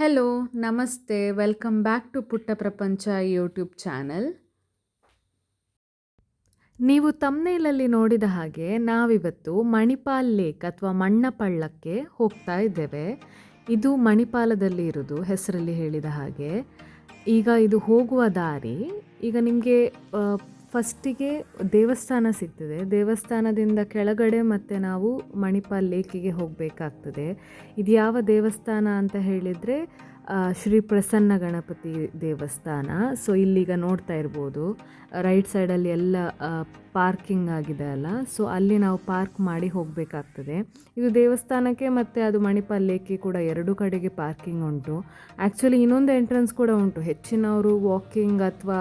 Hello, ನಮಸ್ತೆ. Welcome back to ಪುಟ್ಟ ಪ್ರಪಂಚ ಯೂಟ್ಯೂಬ್ ಚಾನಲ್. ನೀವು ತಮ್ನೇಲಲ್ಲಿ ನೋಡಿದ ಹಾಗೆ ನಾವಿವತ್ತು ಮಣಿಪಾಲ್ ಲೇಕ್ ಅಥವಾ ಮಣ್ಣಪಳ್ಳಕ್ಕೆ ಹೋಗ್ತಾ ಇದ್ದೇವೆ. ಇದು ಮಣಿಪಾಲದಲ್ಲಿ ಇರೋದು, ಹೆಸರಲ್ಲಿ ಹೇಳಿದ ಹಾಗೆ. ಈಗ ಇದು ಹೋಗುವ ದಾರಿ. ಈಗ ನಿಮಗೆ ಫಸ್ಟಿಗೆ ದೇವಸ್ಥಾನ ಸಿಗ್ತದೆ. ದೇವಸ್ಥಾನದಿಂದ ಕೆಳಗಡೆ ಮತ್ತೆ ನಾವು ಮಣಿಪಾಲ್ ಲೇಕಿಗೆ ಹೋಗಬೇಕಾಗ್ತದೆ. ಇದು ಯಾವ ದೇವಸ್ಥಾನ ಅಂತ ಹೇಳಿದರೆ ಶ್ರೀ ಪ್ರಸನ್ನ ಗಣಪತಿ ದೇವಸ್ಥಾನ. ಸೊ ಇಲ್ಲೀಗ ನೋಡ್ತಾ ಇರ್ಬೋದು, ರೈಟ್ ಸೈಡಲ್ಲಿ ಎಲ್ಲ ಪಾರ್ಕಿಂಗ್ ಆಗಿದೆ ಅಲ್ಲ, ಸೊ ಅಲ್ಲಿ ನಾವು ಪಾರ್ಕ್ ಮಾಡಿ ಹೋಗಬೇಕಾಗ್ತದೆ. ಇದು ದೇವಸ್ಥಾನಕ್ಕೆ ಮತ್ತು ಅದು ಮಣಿಪಾಲ್ ಲೇಕಿಗೆ ಕೂಡ ಎರಡು ಕಡೆಗೆ ಪಾರ್ಕಿಂಗ್ ಉಂಟು. ಆ್ಯಕ್ಚುಲಿ ಇನ್ನೊಂದು ಎಂಟ್ರೆನ್ಸ್ ಕೂಡ ಉಂಟು. ಹೆಚ್ಚಿನವರು ವಾಕಿಂಗ್ ಅಥವಾ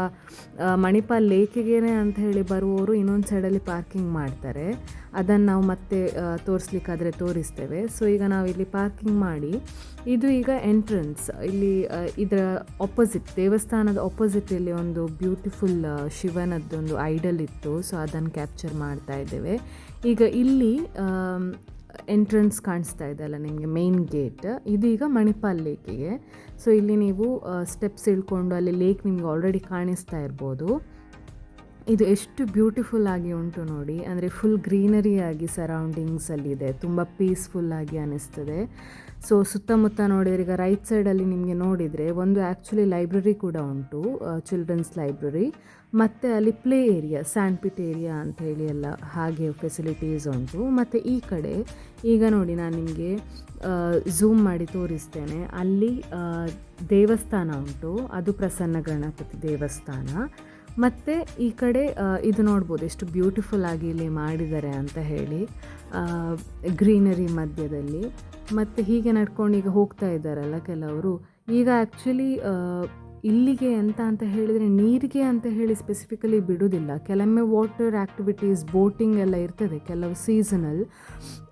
ಮಣಿಪಾಲ್ ಲೇಕಿಗೇನೆ ಅಂತ ಹೇಳಿ ಬರುವವರು ಇನ್ನೊಂದು ಸೈಡಲ್ಲಿ ಪಾರ್ಕಿಂಗ್ ಮಾಡ್ತಾರೆ. ಅದನ್ನು ನಾವು ಮತ್ತೆ ತೋರಿಸ್ಲಿಕ್ಕಾದರೆ ತೋರಿಸ್ತೇವೆ. ಸೊ ಈಗ ನಾವು ಇಲ್ಲಿ ಪಾರ್ಕಿಂಗ್ ಮಾಡಿ, ಇದು ಈಗ ಎಂಟ್ರೆನ್ಸ್. ಇಲ್ಲಿ ಇದರ ಆಪೋಸಿಟ್, ದೇವಸ್ಥಾನದ ಆಪೋಸಿಟ್ ಇಲ್ಲಿ ಒಂದು ಬ್ಯೂಟಿಫುಲ್ ಶಿವನದ್ದೊಂದು ಐಡಲ್ ಇತ್ತು. ಸೊ ಅದನ್ನು ಕ್ಯಾಪ್ಚರ್ ಮಾಡ್ತಾ ಇದ್ದೇವೆ. ಈಗ ಇಲ್ಲಿ ಎಂಟ್ರೆನ್ಸ್ ಕಾಣಿಸ್ತಾ ಇದೆ ಅಲ್ಲ ನಿಮಗೆ, ಮೇನ್ ಗೇಟ್. ಇದೀಗ ಮಣಿಪಾಲ್ ಲೇಕಿಗೆ. ಸೊ ಇಲ್ಲಿ ನೀವು ಸ್ಟೆಪ್ಸ್ ಇಳ್ಕೊಂಡು ಅಲ್ಲಿ ಲೇಕ್ ನಿಮ್ಗೆ ಆಲ್ರೆಡಿ ಕಾಣಿಸ್ತಾ ಇರ್ಬೋದು. ಇದು ಎಷ್ಟು ಬ್ಯೂಟಿಫುಲ್ ಆಗಿ ಉಂಟು ನೋಡಿ. ಅಂದರೆ ಫುಲ್ ಗ್ರೀನರಿ ಆಗಿ ಸರೌಂಡಿಂಗ್ಸಲ್ಲಿದೆ, ತುಂಬ ಪೀಸ್ಫುಲ್ಲಾಗಿ ಅನ್ನಿಸ್ತದೆ. ಸೊ ಸುತ್ತಮುತ್ತ ನೋಡಿದರೆ, ಈಗ ರೈಟ್ ಸೈಡಲ್ಲಿ ನಿಮಗೆ ನೋಡಿದರೆ ಒಂದು ಆ್ಯಕ್ಚುಲಿ ಲೈಬ್ರರಿ ಕೂಡ ಉಂಟು, ಚಿಲ್ಡ್ರನ್ಸ್ ಲೈಬ್ರರಿ. ಮತ್ತು ಅಲ್ಲಿ play area, sand pit area ಅಂತ ಹೇಳಿ ಎಲ್ಲ ಹಾಗೆ ಫೆಸಿಲಿಟೀಸ್ ಉಂಟು. ಮತ್ತು ಈ ಕಡೆ ಈಗ ನೋಡಿ, ನಾನು ನಿಮಗೆ ಝೂಮ್ ಮಾಡಿ ತೋರಿಸ್ತೇನೆ. ಅಲ್ಲಿ ದೇವಸ್ಥಾನ ಉಂಟು, ಅದು ಪ್ರಸನ್ನ ಗಣಪತಿ ದೇವಸ್ಥಾನ. ಮತ್ತು ಈ ಕಡೆ ಇದು ನೋಡ್ಬೋದು ಎಷ್ಟು ಬ್ಯೂಟಿಫುಲ್ ಆಗಿ ಇಲ್ಲಿ ಮಾಡಿದ್ದಾರೆ ಅಂತ ಹೇಳಿ, ಗ್ರೀನರಿ ಮಧ್ಯದಲ್ಲಿ. ಮತ್ತು ಹೀಗೆ ನಡ್ಕೊಂಡು ಈಗ ಹೋಗ್ತಾ ಇದ್ದಾರಲ್ಲ ಕೆಲವರು. ಈಗ ಆ್ಯಕ್ಚುಲಿ ಇಲ್ಲಿಗೆ ಎಂತ ಅಂತ ಹೇಳಿದರೆ, ನೀರಿಗೆ ಅಂತ ಹೇಳಿ ಸ್ಪೆಸಿಫಿಕಲಿ ಬಿಡೋದಿಲ್ಲ. ಕೆಲವೊಮ್ಮೆ ವಾಟರ್ ಆ್ಯಕ್ಟಿವಿಟೀಸ್, ಬೋಟಿಂಗ್ ಎಲ್ಲ ಇರ್ತದೆ, ಕೆಲವು ಸೀಸನಲ್.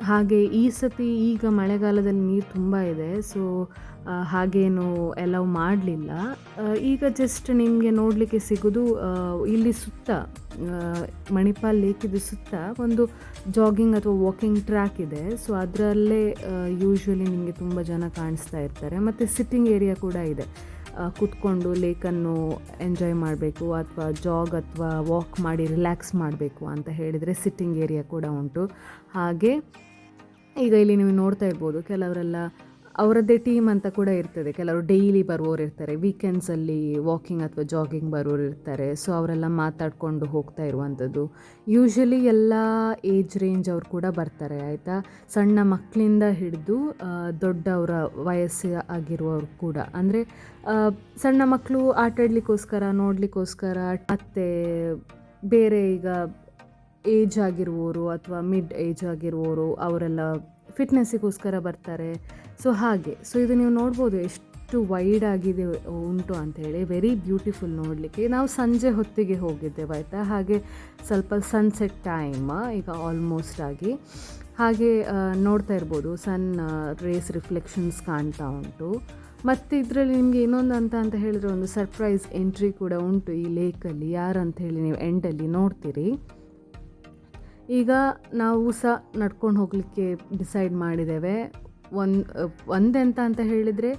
ಹಾಗೆ ಈ ಸತಿ ಈಗ ಮಳೆಗಾಲದಲ್ಲಿ ನೀರು ತುಂಬ ಇದೆ, ಸೊ ಹಾಗೇನು ಅಲೌ ಮಾಡಲಿಲ್ಲ. ಈಗ ಜಸ್ಟ್ ನಿಮಗೆ ನೋಡಲಿಕ್ಕೆ ಸಿಗೋದು ಇಲ್ಲಿ ಸುತ್ತ, ಮಣಿಪಾಲ್ ಲೇಕಿದು ಸುತ್ತ ಒಂದು ಜಾಗಿಂಗ್ ಅಥವಾ ವಾಕಿಂಗ್ ಟ್ರ್ಯಾಕ್ ಇದೆ. ಸೊ ಅದರಲ್ಲೇ ಯೂಶ್ವಲಿ ನಿಮಗೆ ತುಂಬ ಜನ ಕಾಣಿಸ್ತಾ ಇರ್ತಾರೆ. ಮತ್ತು ಸಿಟ್ಟಿಂಗ್ ಏರಿಯಾ ಕೂಡ ಇದೆ. ಕೂತ್ಕೊಂಡು ಲೇಕನ್ನು ಎಂಜಾಯ್ ಮಾಡಬೇಕು ಅಥವಾ ಜಾಗ್ ಅಥವಾ ವಾಕ್ ಮಾಡಿ ರಿಲ್ಯಾಕ್ಸ್ ಮಾಡಬೇಕು ಅಂತ ಹೇಳಿದರೆ ಸಿಟ್ಟಿಂಗ್ ಏರಿಯಾ ಕೂಡ ಉಂಟು. ಹಾಗೆ ಈಗ ಇಲ್ಲಿ ನೀವು ನೋಡ್ತಾ ಇರ್ಬೋದು, ಕೆಲವರೆಲ್ಲ ಅವರದ್ದೇ ಟೀಮ್ ಅಂತ ಕೂಡ ಇರ್ತದೆ. ಕೆಲವರು ಡೈಲಿ ಬರುವವರು ಇರ್ತಾರೆ, ವೀಕೆಂಡ್ಸಲ್ಲಿ ವಾಕಿಂಗ್ ಅಥವಾ ಜಾಗಿಂಗ್ ಬರುವವರು ಇರ್ತಾರೆ. ಸೊ ಅವರೆಲ್ಲ ಮಾತಾಡಿಕೊಂಡು ಹೋಗ್ತಾ ಇರುವಂಥದ್ದು. ಯೂಶ್ವಲಿ ಎಲ್ಲ ಏಜ್ ರೇಂಜ್ ಅವ್ರು ಕೂಡ ಬರ್ತಾರೆ, ಆಯಿತಾ. ಸಣ್ಣ ಮಕ್ಕಳಿಂದ ಹಿಡಿದು ದೊಡ್ಡವರ ವಯಸ್ಸು ಆಗಿರುವವರು ಕೂಡ. ಅಂದರೆ ಸಣ್ಣ ಮಕ್ಕಳು ಆಟಾಡಲಿಕ್ಕೋಸ್ಕರ, ನೋಡಲಿಕ್ಕೋಸ್ಕರ, ಮತ್ತು ಬೇರೆ ಈಗ ಏಜ್ ಆಗಿರುವವರು ಅಥವಾ ಮಿಡ್ ಏಜ್ ಆಗಿರುವವರು ಅವರೆಲ್ಲ ಫಿಟ್ನೆಸ್ಸಿಗೋಸ್ಕರ ಬರ್ತಾರೆ. ಸೊ ಹಾಗೆ. ಸೊ ಇದು ನೀವು ನೋಡ್ಬೋದು ಎಷ್ಟು ವೈಡ್ ಆಗಿದೆ ಉಂಟು ಅಂಥೇಳಿ. ವೆರಿ ಬ್ಯೂಟಿಫುಲ್ ನೋಡಲಿಕ್ಕೆ. ನಾವು ಸಂಜೆ ಹೊತ್ತಿಗೆ ಹೋಗಿದ್ದೇವೆ, ಆಯಿತಾ. ಹಾಗೆ ಸ್ವಲ್ಪ ಸನ್ಸೆಟ್ ಟೈಮ್ ಈಗ ಆಲ್ಮೋಸ್ಟ್ ಆಗಿ. ಹಾಗೆ ನೋಡ್ತಾ ಇರ್ಬೋದು, ಸನ್ ರೇಸ್ ರಿಫ್ಲೆಕ್ಷನ್ಸ್ ಕಾಣ್ತಾ ಉಂಟು. ಮತ್ತು ಇದರಲ್ಲಿ ನಿಮಗೆ ಇನ್ನೊಂದು ಅಂತ ಹೇಳಿದ್ರೆ, ಒಂದು ಸರ್ಪ್ರೈಸ್ ಎಂಟ್ರಿ ಕೂಡ ಉಂಟು ಈ ಲೇಕಲ್ಲಿ. ಯಾರಂತ ಹೇಳಿ ನೀವು ಎಂಡಲ್ಲಿ ನೋಡ್ತೀರಿ. ಈಗ ನಾವು ಸಹ ನಡ್ಕೊಂಡು ಹೋಗಲಿಕ್ಕೆ ಡಿಸೈಡ್ ಮಾಡಿದ್ದೇವೆ. ಒಂದೆಂತ ಅಂತ ಹೇಳಿದರೆ,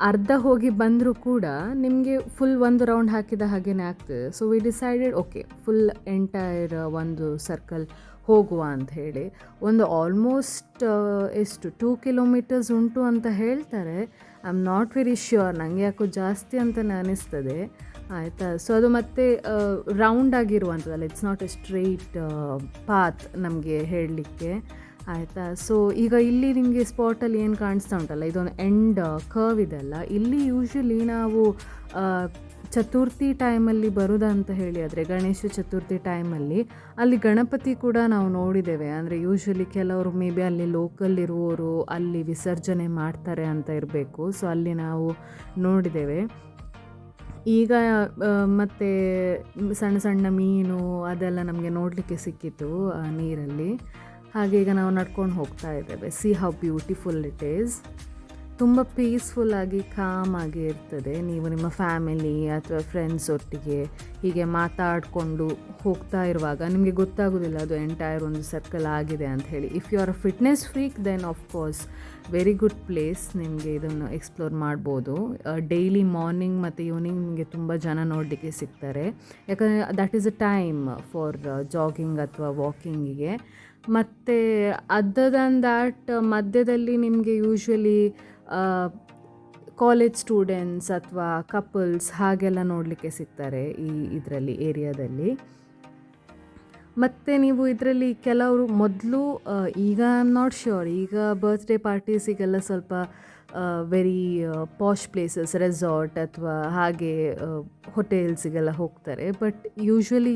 ಅರ್ಧ ಹೋಗಿ ಬಂದರೂ ಕೂಡ ನಿಮಗೆ ಫುಲ್ ಒಂದು ರೌಂಡ್ ಹಾಕಿದ ಹಾಗೇ ಆಗ್ತದೆ. So we decided, okay, full entire ಒಂದು ಸರ್ಕಲ್ ಹೋಗುವ ಅಂತ ಹೇಳಿ. ಒಂದು ಆಲ್ಮೋಸ್ಟ್ ಎಷ್ಟು 2 ಕಿಲೋಮೀಟರ್ಸ್ ಉಂಟು ಅಂತ ಹೇಳ್ತಾರೆ. I am not very sure, ನನಗೆ ಯಾಕೋ ಜಾಸ್ತಿ ಅಂತಲೇ ಅನ್ನಿಸ್ತದೆ, ಆಯಿತಾ. ಸೊ ಅದು ಮತ್ತೆ ರೌಂಡ್ ಆಗಿರುವಂಥದ್ದಲ್ಲ, it's not a straight path ನಮಗೆ ಹೇಳಲಿಕ್ಕೆ, ಆಯಿತಾ. ಸೊ ಈಗ ಇಲ್ಲಿ ನಿಮಗೆ ಸ್ಪಾಟಲ್ಲಿ ಏನು ಕಾಣಿಸ್ತಾ ಉಂಟಲ್ಲ, ಇದೊಂದು ಎಂಡ್ ಕರ್ವ್ ಇದೆಲ್ಲ. ಇಲ್ಲಿ ಯೂಶ್ವಲಿ ನಾವು ಚತುರ್ಥಿ ಟೈಮಲ್ಲಿ ಬರೋದಂತ ಹೇಳಿ, ಆದರೆ ಗಣೇಶ ಚತುರ್ಥಿ ಟೈಮಲ್ಲಿ ಅಲ್ಲಿ ಗಣಪತಿ ಕೂಡ ನಾವು ನೋಡಿದ್ದೇವೆ. ಅಂದರೆ ಯೂಶ್ವಲಿ ಕೆಲವರು ಮೇ ಬಿ ಅಲ್ಲಿ ಲೋಕಲ್ ಇರುವವರು ಅಲ್ಲಿ ವಿಸರ್ಜನೆ ಮಾಡ್ತಾರೆ ಅಂತ ಇರಬೇಕು. ಸೊ ಅಲ್ಲಿ ನಾವು ನೋಡಿದ್ದೇವೆ. ಈಗ ಮತ್ತು ಸಣ್ಣ ಸಣ್ಣ ಮೀನು ಅದೆಲ್ಲ ನಮಗೆ ನೋಡಲಿಕ್ಕೆ ಸಿಕ್ಕಿತ್ತು ನೀರಲ್ಲಿ. ಹಾಗೆ ಈಗ ನಾವು ನಡ್ಕೊಂಡು ಹೋಗ್ತಾ ಇದ್ದೇವೆ. C how beautiful it is. ತುಂಬ ಪೀಸ್ಫುಲ್ಲಾಗಿ ಕಾಮಾಗಿ ಇರ್ತದೆ. ನೀವು ನಿಮ್ಮ ಫ್ಯಾಮಿಲಿ ಅಥವಾ ಫ್ರೆಂಡ್ಸ್ ಒಟ್ಟಿಗೆ ಹೀಗೆ ಮಾತಾಡಿಕೊಂಡು ಹೋಗ್ತಾ ಇರುವಾಗ ನಿಮಗೆ ಗೊತ್ತಾಗೋದಿಲ್ಲ ಅದು ಎಂಟೈರ್ ಒಂದು ಸರ್ಕಲ್ ಆಗಿದೆ ಅಂತ ಹೇಳಿ. If you are a fitness freak then of course very good place, ನಿಮಗೆ ಇದನ್ನು ಎಕ್ಸ್ಪ್ಲೋರ್ ಮಾಡ್ಬೋದು. ಡೈಲಿ ಮಾರ್ನಿಂಗ್ ಮತ್ತು ಈವ್ನಿಂಗ್ ನಿಮಗೆ ತುಂಬ ಜನ ನೋಡಲಿಕ್ಕೆ ಸಿಗ್ತಾರೆ, ಯಾಕಂದರೆ that is a time for jogging ಅಥವಾ ವಾಕಿಂಗಿಗೆ. ಮತ್ತು ಅದರ್ ದ್ಯಾನ್ ದ್ಯಾಟ್ ಮಧ್ಯದಲ್ಲಿ ನಿಮಗೆ ಯೂಶ್ವಲಿ ಕಾಲೇಜ್ ಸ್ಟೂಡೆಂಟ್ಸ್ ಅಥವಾ ಕಪಲ್ಸ್ ಹಾಗೆಲ್ಲ ನೋಡಲಿಕ್ಕೆ ಸಿಗ್ತಾರೆ ಈ ಇದರಲ್ಲಿ ಏರಿಯಾದಲ್ಲಿ. ಮತ್ತು ನೀವು ಇದರಲ್ಲಿ ಕೆಲವರು ಮೊದಲು ಈಗ ಐ ಆಮ್ ನಾಟ್ ಶ್ಯೂರ್, ಈಗ ಬರ್ತ್ಡೇ ಪಾರ್ಟೀಸಿಗೆಲ್ಲ ಸ್ವಲ್ಪ ವೆರಿ ಪಾಶ್ ಪ್ಲೇಸಸ್, ರೆಸಾರ್ಟ್ ಅಥವಾ ಹಾಗೆ ಹೋಟೆಲ್ಸಿಗೆಲ್ಲ ಹೋಗ್ತಾರೆ. ಬಟ್ ಯೂಶ್ವಲಿ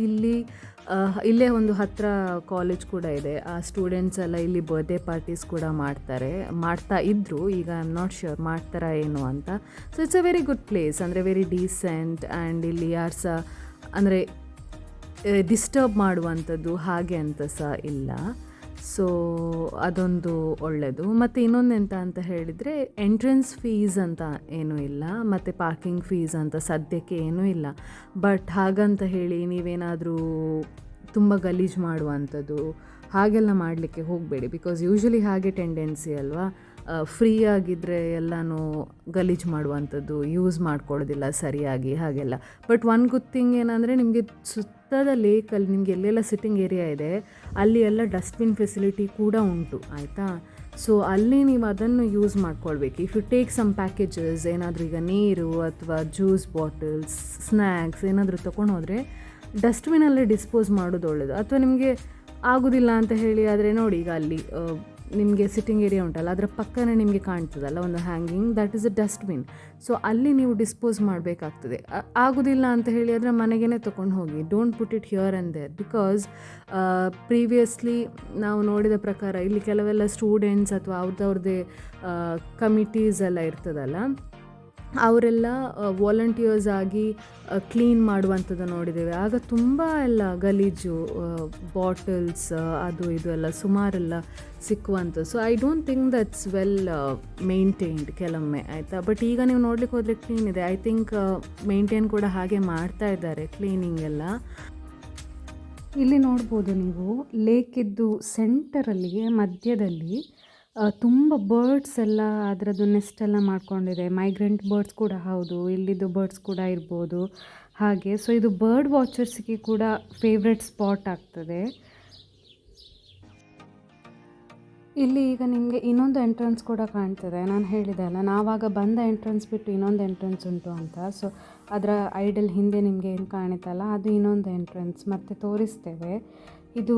ಇಲ್ಲೇ ಒಂದು ಹತ್ತಿರ ಕಾಲೇಜ್ ಕೂಡ ಇದೆ, ಆ ಸ್ಟೂಡೆಂಟ್ಸ್ ಎಲ್ಲ ಇಲ್ಲಿ ಬರ್ತ್ಡೇ ಪಾರ್ಟೀಸ್ ಕೂಡ ಮಾಡ್ತಾ ಇದ್ದರು. ಈಗ ಐ ಆಮ್ ನಾಟ್ ಶ್ಯೂರ್ ಮಾಡ್ತಾರಾ ಏನು ಅಂತ. So it's a very good place, ಅಂದರೆ ವೆರಿ ಡೀಸೆಂಟ್, ಆ್ಯಂಡ್ ಇಲ್ಲಿ ಯಾರು ಸಹ ಅಂದರೆ ಡಿಸ್ಟರ್ಬ್ ಮಾಡುವಂಥದ್ದು ಹಾಗೆ ಅಂತ ಸಹ ಇಲ್ಲ. ಸೊ ಅದೊಂದು ಒಳ್ಳೆಯದು. ಮತ್ತು ಇನ್ನೊಂದೆಂತ ಅಂತ ಹೇಳಿದರೆ ಎಂಟ್ರೆನ್ಸ್ ಫೀಸ್ ಅಂತ ಏನೂ ಇಲ್ಲ, ಮತ್ತು ಪಾರ್ಕಿಂಗ್ ಫೀಸ್ ಅಂತ ಸದ್ಯಕ್ಕೆ ಏನೂ ಇಲ್ಲ. ಬಟ್ ಹಾಗಂತ ಹೇಳಿ ನೀವೇನಾದರೂ ತುಂಬ ಗಲೀಜು ಮಾಡುವಂಥದ್ದು ಹಾಗೆಲ್ಲ ಮಾಡಲಿಕ್ಕೆ ಹೋಗಬೇಡಿ, ಬಿಕಾಸ್ ಯೂಶ್ವಲಿ ಹಾಗೆ ಟೆಂಡೆನ್ಸಿ ಅಲ್ವಾ, ಫ್ರೀ ಆಗಿದ್ದರೆ ಎಲ್ಲನೂ ಗಲೀಜು ಮಾಡುವಂಥದ್ದು, ಯೂಸ್ ಮಾಡ್ಕೊಳ್ಳೋದಿಲ್ಲ ಸರಿಯಾಗಿ ಹಾಗೆಲ್ಲ. ಬಟ್ ಒನ್ ಗುಡ್ ಥಿಂಗ್ ಏನಂದರೆ ನಿಮಗೆ ಸುತ್ತದ ಲೇಕಲ್ಲಿ ನಿಮಗೆ ಎಲ್ಲೆಲ್ಲ ಸಿಟ್ಟಿಂಗ್ ಏರಿಯಾ ಇದೆ ಅಲ್ಲಿ ಎಲ್ಲ ಡಸ್ಟ್ಬಿನ್ ಫೆಸಿಲಿಟಿ ಕೂಡ ಉಂಟು, ಆಯಿತಾ. ಸೊ ಅಲ್ಲಿ ನೀವು ಅದನ್ನು ಯೂಸ್ ಮಾಡ್ಕೊಳ್ಬೇಕು. If you take some packages, ಏನಾದರೂ ಈಗ ನೀರು ಅಥವಾ ಜ್ಯೂಸ್ ಬಾಟಲ್ಸ್, ಸ್ನ್ಯಾಕ್ಸ್ ಏನಾದರೂ ತೊಗೊಂಡು ಹೋದರೆ ಡಸ್ಟ್ಬಿನಲ್ಲೇ ಡಿಸ್ಪೋಸ್ ಮಾಡೋದು ಒಳ್ಳೆಯದು. ಅಥವಾ ನಿಮಗೆ ಆಗೋದಿಲ್ಲ ಅಂತ ಹೇಳಿ ಆದರೆ ನೋಡಿ, ಈಗ ಅಲ್ಲಿ ನಿಮಗೆ ಸಿಟ್ಟಿಂಗ್ ಏರಿಯಾ ಉಂಟಲ್ಲ ಅದರ ಪಕ್ಕನೇ ನಿಮಗೆ ಕಾಣ್ತದಲ್ಲ ಒಂದು hanging, that is a dustbin. So ಅಲ್ಲಿ ನೀವು ಡಿಸ್ಪೋಸ್ ಮಾಡಬೇಕಾಗ್ತದೆ. ಆಗೋದಿಲ್ಲ ಅಂತ ಹೇಳಿ ಅದರ ಮನೆಗೇ ತೊಗೊಂಡು ಹೋಗಿ, don't put it here and there. Because previously ನಾವು ನೋಡಿದ ಪ್ರಕಾರ ಇಲ್ಲಿ ಕೆಲವೆಲ್ಲ ಸ್ಟೂಡೆಂಟ್ಸ್ ಅಥವಾ ಅವ್ರದ್ದೇ ಕಮಿಟೀಸ್ ಎಲ್ಲ ಇರ್ತದಲ್ಲ, ಅವರೆಲ್ಲ ವಾಲಂಟಿಯರ್ಸ್ ಆಗಿ ಕ್ಲೀನ್ ಮಾಡುವಂಥದ್ದು ನೋಡಿದ್ದೇವೆ. ಆಗ ತುಂಬ ಎಲ್ಲ ಗಲೀಜು ಬಾಟಲ್ಸ್ ಅದು ಇದು ಎಲ್ಲ ಸುಮಾರೆಲ್ಲ ಸಿಕ್ಕುವಂಥದ್ದು. So I don't think that's well maintained ಕೆಲವೊಮ್ಮೆ, ಆಯಿತಾ. ಬಟ್ ಈಗ ನೀವು ನೋಡ್ಲಿಕ್ಕೆ ಹೋದರೆ ಕ್ಲೀನ್ ಇದೆ. ಐ ಥಿಂಕ್ ಮೇಂಟೈನ್ ಕೂಡ ಹಾಗೆ ಮಾಡ್ತಾ ಇದ್ದಾರೆ, ಕ್ಲೀನಿಂಗ್ ಎಲ್ಲ. ಇಲ್ಲಿ ನೋಡ್ಬೋದು ನೀವು ಲೇಕಿದ್ದು ಸೆಂಟರಲ್ಲಿಗೆ ಮಧ್ಯದಲ್ಲಿ ತುಂಬ ಬರ್ಡ್ಸ್ ಎಲ್ಲ ಅದರದ್ದು ನೆಸ್ಟ್ ಎಲ್ಲ ಮಾಡ್ಕೊಂಡಿದೆ. ಮೈಗ್ರೆಂಟ್ ಬರ್ಡ್ಸ್ ಕೂಡ ಹೌದು, ಇಲ್ಲಿದ್ದು ಬರ್ಡ್ಸ್ ಕೂಡ ಇರ್ಬೋದು ಹಾಗೆ. ಸೊ ಇದು ಬರ್ಡ್ ವಾಚರ್ಸ್ಗೆ ಕೂಡ ಫೇವ್ರೆಟ್ ಸ್ಪಾಟ್ ಆಗ್ತದೆ. ಇಲ್ಲಿ ಈಗ ನಿಮಗೆ ಇನ್ನೊಂದು ಎಂಟ್ರೆನ್ಸ್ ಕೂಡ ಕಾಣ್ತದೆ. ನಾನು ಹೇಳಿದೆ ಅಲ್ಲ, ನಾವಾಗ ಬಂದ ಎಂಟ್ರೆನ್ಸ್ ಬಿಟ್ಟು ಇನ್ನೊಂದು ಎಂಟ್ರೆನ್ಸ್ ಉಂಟು ಅಂತ. ಸೊ ಅದರ ಐಡಲ್ ಹಿಂದೆ ನಿಮಗೆ ಏನು ಕಾಣುತ್ತಲ್ಲ ಅದು ಇನ್ನೊಂದು ಎಂಟ್ರೆನ್ಸ್, ಮತ್ತೆ ತೋರಿಸ್ತೇವೆ. ಇದು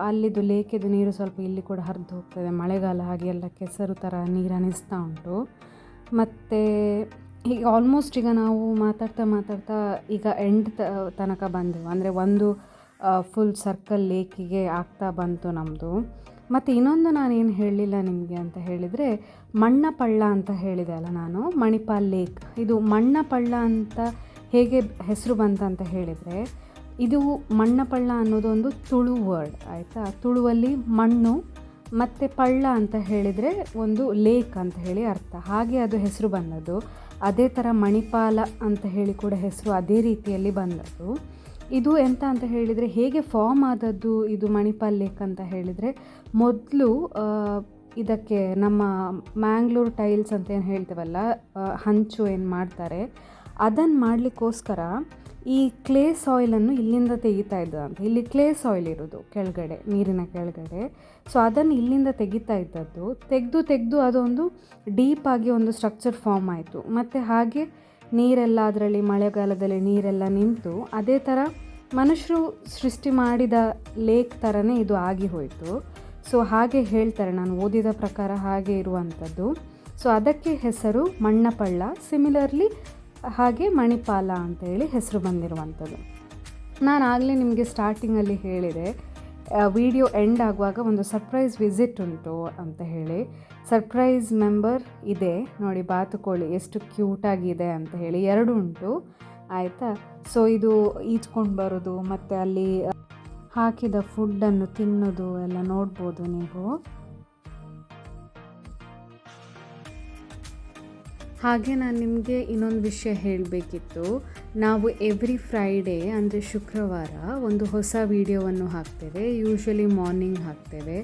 ಅಲ್ಲಿದ್ದು ಲೇಕಿದ್ದು ನೀರು ಸ್ವಲ್ಪ ಇಲ್ಲಿ ಕೂಡ ಹರಿದು ಹೋಗ್ತದೆ, ಮಳೆಗಾಲ ಹಾಗೆ ಎಲ್ಲ ಕೆಸರು ಥರ ನೀರು ಅನಿಸ್ತಾ ಉಂಟು. ಮತ್ತು ಈಗ ಆಲ್ಮೋಸ್ಟ್ ಈಗ ನಾವು ಮಾತಾಡ್ತಾ ಈಗ ಎಂಡ್ ತನಕ ಬಂದೆವು, ಅಂದರೆ ಒಂದು ಫುಲ್ ಸರ್ಕಲ್ ಲೇಕಿಗೆ ಆಗ್ತಾ ಬಂತು ನಮ್ಮದು. ಮತ್ತು ಇನ್ನೊಂದು ನಾನೇನು ಹೇಳಲಿಲ್ಲ ನಿಮಗೆ ಅಂತ ಹೇಳಿದರೆ, ಮಣ್ಣಪಳ್ಳ ಅಂತ ಹೇಳಿದೆ ಅಲ್ಲ ನಾನು, ಮಣಿಪಾಲ್ ಲೇಕ್. ಇದು ಮಣ್ಣಪಳ್ಳ ಅಂತ ಹೇಗೆ ಹೆಸರು ಬಂತಂತ ಹೇಳಿದರೆ, ಇದು ಮಣ್ಣಪಳ್ಳ ಅನ್ನೋದು ಒಂದು ತುಳು ವರ್ಡ್, ಆಯಿತಾ. ತುಳುವಲ್ಲಿ ಮಣ್ಣು ಮತ್ತು ಪಳ್ಳ ಅಂತ ಹೇಳಿದರೆ ಒಂದು ಲೇಕ್ ಅಂತ ಹೇಳಿ ಅರ್ಥ, ಹಾಗೆ ಅದು ಹೆಸರು ಬಂದದ್ದು. ಅದೇ ಥರ ಮಣಿಪಾಲ ಅಂತ ಹೇಳಿ ಕೂಡ ಹೆಸರು ಅದೇ ರೀತಿಯಲ್ಲಿ ಬಂದದ್ದು. ಇದು ಎಂತ ಅಂತ ಹೇಳಿದರೆ, ಹೇಗೆ ಫಾರ್ಮ್ ಆದದ್ದು ಇದು ಮಣಿಪಾಲ್ ಲೇಕ್ ಅಂತ ಹೇಳಿದರೆ, ಮೊದಲು ಇದಕ್ಕೆ ನಮ್ಮ ಮ್ಯಾಂಗ್ಳೂರ್ ಟೈಲ್ಸ್ ಅಂತ ಏನು ಹೇಳ್ತೇವಲ್ಲ, ಹಂಚು ಏನು ಮಾಡ್ತಾರೆ, ಅದನ್ನು ಮಾಡಲಿಕ್ಕೋಸ್ಕರ ಈ ಕ್ಲೇ ಸಾಯಿಲನ್ನು ಇಲ್ಲಿಂದ ತೆಗಿತಾ ಇದ್ದಂತೆ. ಇಲ್ಲಿ ಕ್ಲೇ ಸಾಯಿಲ್ ಇರೋದು ಕೆಳಗಡೆ, ನೀರಿನ ಕೆಳಗಡೆ. ಸೊ ಅದನ್ನು ಇಲ್ಲಿಂದ ತೆಗಿತಾ ಇದ್ದದ್ದು, ತೆಗೆದು ಅದೊಂದು ಡೀಪಾಗಿ ಒಂದು ಸ್ಟ್ರಕ್ಚರ್ ಫಾರ್ಮ್ ಆಯಿತು. ಮತ್ತು ಹಾಗೆ ನೀರೆಲ್ಲ ಅದರಲ್ಲಿ ಮಳೆಗಾಲದಲ್ಲಿ ನೀರೆಲ್ಲ ನಿಂತು ಅದೇ ಥರ ಮನುಷ್ಯರು ಸೃಷ್ಟಿ ಮಾಡಿದ ಲೇಕ್ ಥರನೇ ಇದು ಆಗಿ ಹೋಯಿತು. ಸೊ ಹಾಗೆ ಹೇಳ್ತಾರೆ, ನಾನು ಓದಿದ ಪ್ರಕಾರ ಹಾಗೆ ಇರುವಂಥದ್ದು. ಸೊ ಅದಕ್ಕೆ ಹೆಸರು ಮಣ್ಣಪಳ್ಳ, ಸಿಮಿಲರ್ಲಿ ಹಾಗೆ ಮಣಿಪಾಲ ಅಂತೇಳಿ ಹೆಸರು ಬಂದಿರುವಂಥದ್ದು. ನಾನು ಆಗಲೇ ನಿಮಗೆ ಸ್ಟಾರ್ಟಿಂಗಲ್ಲಿ ಹೇಳಿದೆ, ವಿಡಿಯೋ ಎಂಡ್ ಆಗುವಾಗ ಒಂದು ಸರ್ಪ್ರೈಸ್ ವಿಸಿಟ್ ಉಂಟು ಅಂತ ಹೇಳಿ. ಸರ್ಪ್ರೈಸ್ ಮೆಂಬರ್ ಇದೆ ನೋಡಿ, ಬಾತುಕೋಳಿ ಎಷ್ಟು ಕ್ಯೂಟಾಗಿದೆ ಅಂತ ಹೇಳಿ, 2 ಉಂಟು, ಆಯಿತಾ. ಸೊ ಇದು ಈಜ್ಕೊಂಡು ಬರೋದು ಮತ್ತು ಅಲ್ಲಿ ಹಾಕಿದ ಫುಡ್ಡನ್ನು ತಿನ್ನೋದು ಎಲ್ಲ ನೋಡ್ಬೋದು ನೀವು. ಹಾಗೆ ನಾನು ನಿಮಗೆ ಇನ್ನೊಂದು ವಿಷಯ ಹೇಳಬೇಕಿತ್ತು. ನಾವು ಎವ್ರಿ ಫ್ರೈಡೇ ಅಂದರೆ ಶುಕ್ರವಾರ ಒಂದು ಹೊಸ ವಿಡಿಯೋವನ್ನು ಹಾಕ್ತೇವೆ. ಯೂಶ್ವಲಿ ಮಾರ್ನಿಂಗ್ ಹಾಕ್ತೇವೆ.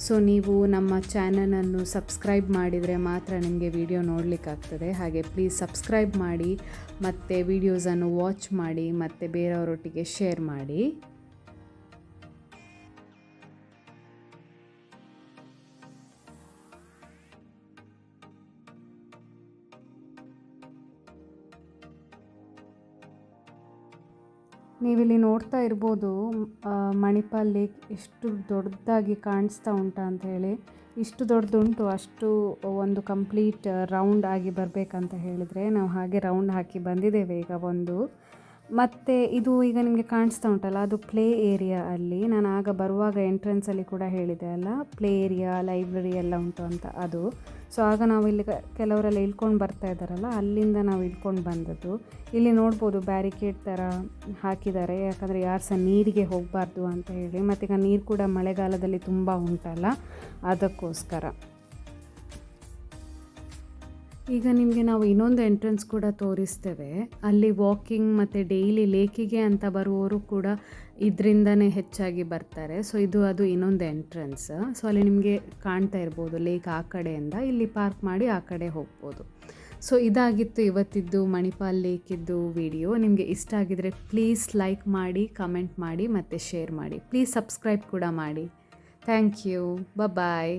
ಸೊ ನೀವು ನಮ್ಮ ಚಾನಲನ್ನು ಸಬ್ಸ್ಕ್ರೈಬ್ ಮಾಡಿದರೆ ಮಾತ್ರ ನಿಮಗೆ ವಿಡಿಯೋ ನೋಡಲಿಕ್ಕಾಗ್ತದೆ. ಹಾಗೆ ಪ್ಲೀಸ್ ಸಬ್ಸ್ಕ್ರೈಬ್ ಮಾಡಿ ಮತ್ತು ವಿಡಿಯೋಸನ್ನು ವಾಚ್ ಮಾಡಿ ಮತ್ತು ಬೇರೆಯವರೊಟ್ಟಿಗೆ ಶೇರ್ ಮಾಡಿ. ನೀವಿಲ್ಲಿ ನೋಡ್ತಾ ಇರ್ಬೋದು ಮಣಿಪಾಲ್ ಲೇಕ್ ಎಷ್ಟು ದೊಡ್ಡದಾಗಿ ಕಾಣಿಸ್ತಾ ಉಂಟಾ ಅಂತ ಹೇಳಿ. ಇಷ್ಟು ದೊಡ್ಡದುಂಟು. ಅಷ್ಟು ಒಂದು ಕಂಪ್ಲೀಟ್ ರೌಂಡ್ ಆಗಿ ಬರಬೇಕಂತ ಹೇಳಿದರೆ ನಾವು ಹಾಗೆ ರೌಂಡ್ ಹಾಕಿ ಬಂದಿದ್ದೇವೆ ಈಗ ಒಂದು. ಮತ್ತು ಇದು ಈಗ ನಿಮಗೆ ಕಾಣಿಸ್ತಾ ಉಂಟಲ್ಲ, ಅದು ಪ್ಲೇ ಏರಿಯಾ. ಅಲ್ಲಿ ನಾನು ಆಗ ಬರುವಾಗ ಎಂಟ್ರೆನ್ಸಲ್ಲಿ ಕೂಡ ಹೇಳಿದೆ ಅಲ್ಲ, ಪ್ಲೇ ಏರಿಯಾ, ಲೈಬ್ರರಿ ಎಲ್ಲ ಉಂಟು ಅಂತ, ಅದು. ಸೊ ಆಗ ನಾವು ಇಲ್ಲಿ ಕೆಲವರೆಲ್ಲ ಇಳ್ಕೊಂಡು ಬರ್ತಾ ಇದ್ದಾರಲ್ಲ, ಅಲ್ಲಿಂದ ನಾವು ಇಳ್ಕೊಂಡು ಬಂದದ್ದು. ಇಲ್ಲಿ ನೋಡ್ಬೋದು ಬ್ಯಾರಿಕೇಡ್ ಥರ ಹಾಕಿದ್ದಾರೆ, ಯಾಕಂದರೆ ಯಾರು ಸಹ ನೀರಿಗೆ ಹೋಗಬಾರ್ದು ಅಂತ ಹೇಳಿ. ಮತ್ತೀಗ ನೀರು ಕೂಡ ಮಳೆಗಾಲದಲ್ಲಿ ತುಂಬ ಉಂಟಲ್ಲ, ಅದಕ್ಕೋಸ್ಕರ. ಈಗ ನಿಮಗೆ ನಾವು ಇನ್ನೊಂದು ಎಂಟ್ರೆನ್ಸ್ ಕೂಡ ತೋರಿಸ್ತೇವೆ. ಅಲ್ಲಿ ವಾಕಿಂಗ್ ಮತ್ತು ಡೈಲಿ ಲೇಕಿಗೆ ಅಂತ ಬರುವವರು ಕೂಡ ಇದರಿಂದನೇ ಹೆಚ್ಚಾಗಿ ಬರ್ತಾರೆ. ಸೊ ಅದು ಇನ್ನೊಂದು ಎಂಟ್ರೆನ್ಸ್. ಸೊ ಅಲ್ಲಿ ನಿಮಗೆ ಕಾಣ್ತಾ ಇರ್ಬೋದು ಲೇಕ್ ಆ ಕಡೆಯಿಂದ ಇಲ್ಲಿ ಪಾರ್ಕ್ ಮಾಡಿ ಆ ಕಡೆ ಹೋಗ್ಬೋದು. ಸೊ ಇದಾಗಿತ್ತು ಇವತ್ತಿದ್ದು ಮಣಿಪಾಲ್ ಲೇಕಿದ್ದು ವಿಡಿಯೋ. ನಿಮಗೆ ಇಷ್ಟ ಆಗಿದರೆ ಪ್ಲೀಸ್ ಲೈಕ್ ಮಾಡಿ, ಕಮೆಂಟ್ ಮಾಡಿ ಮತ್ತು ಶೇರ್ ಮಾಡಿ. ಪ್ಲೀಸ್ ಸಬ್ಸ್ಕ್ರೈಬ್ ಕೂಡ ಮಾಡಿ. Thank you. ಬಾಯ್.